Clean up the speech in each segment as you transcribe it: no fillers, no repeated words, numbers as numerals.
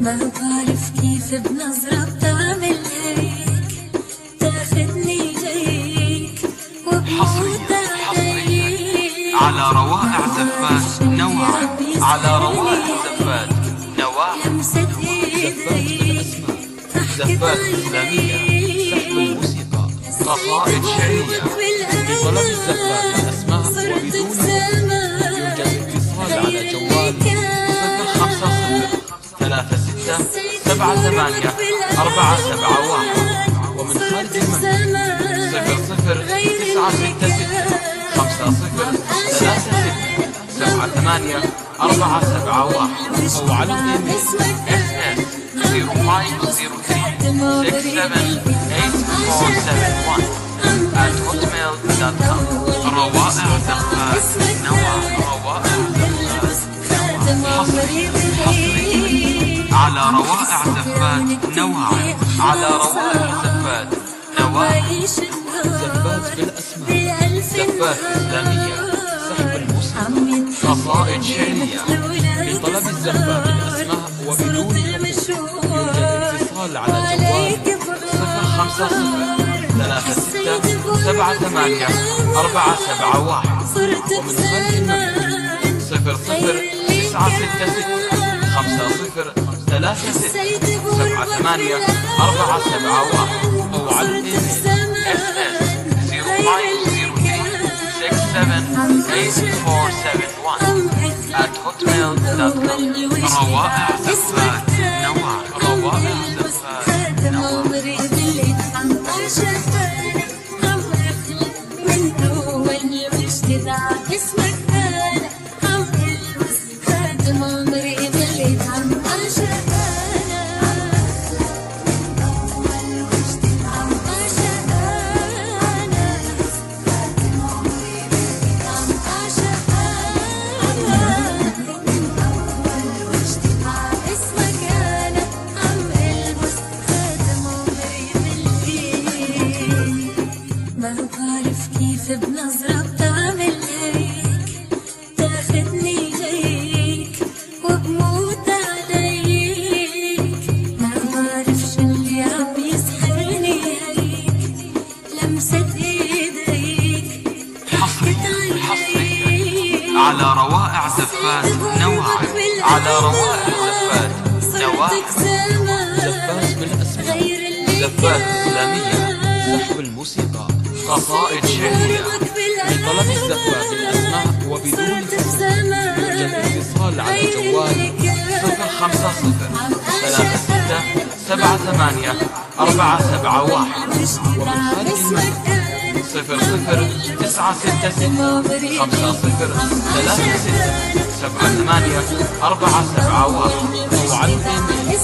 ما بعرف كيف بنظرة بتعمل هيك، تاخدني ليك وبموت عليك. على روائع زفات نواعم، على روائع زفات نواعم. زفات بالأسماء، زفات إسلامية، سحب الموسيقى، قصائد شعرية. بطلب الزفات بالأسماء وبدون يرجى الاتصال على جوال 050-36-78-471 ومن خارج المملكة 00-966-36-78-471 أو على الإيميل ss05036847 روائع زفات نواعم، روائع زفات على روائع زفات نواعم، على روائع زفات نواعم. زفات بالأسماء، زفات إسلامية، سحب الموسيقى، قصائد شعرية. بطلب الزفات بالأسماء وبدون يرجى الاتصال على جوال 050-36-78-471 ومن خارج المملكة 00-966-36-78-471 أو على الإيميل ss05036847 روائع زفات نواعم، روائع زفات نواعم. اسمك انا عم البس خاتم عمري بليت عم عاشق انا من اول وجدي عم عاشق انا خاتم عمري بليت عم عاشق انا من اول وجدي اسمك انا عم البس خاتم عمري بليت. ما بعرف كيف بنظرة بتعمل هيك، تاخدني ليك وبموت عليك. ما بعرف شو اللي عم يسحرني هيك، لمسة ايديك حصريا على روائع زفات نواعم، على روائع زفات نواعم. زفات بالأسماء، زفات إسلامية، سحب الموسيقى، قصائد شعرية. بطلب الزفات بالأسماء وبدون يرجى الاتصال على جوال 050-36-78-471 ومن خارج المملكة 00-966-36-78-471 أو على الإيميل ss05036847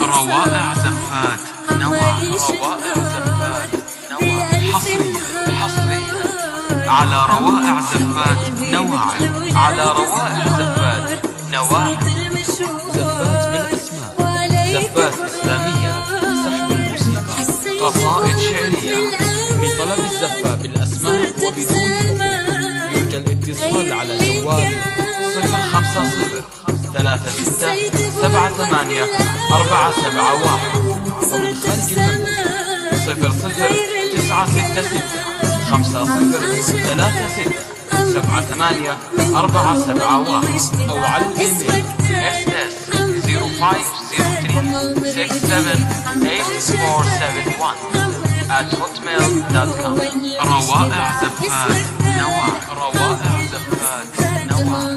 روائع زفات نواعم، روائع زفات نواعم. حصريا على روائع زفات نواعم، على روائع زفات نواعم. زفات بالأسماء، زفات إسلامية، سحب الموسيقى، قصائد شعرية. بطلب الزفات بالأسماء وبدون يرجى الاتصال على جوال 050-36-78-471 ومن خارج المملكة 00-966-35-36-78-471 أو على الإيميل ss05036847 روائع زفات نواعم، روائع زفات نواعم.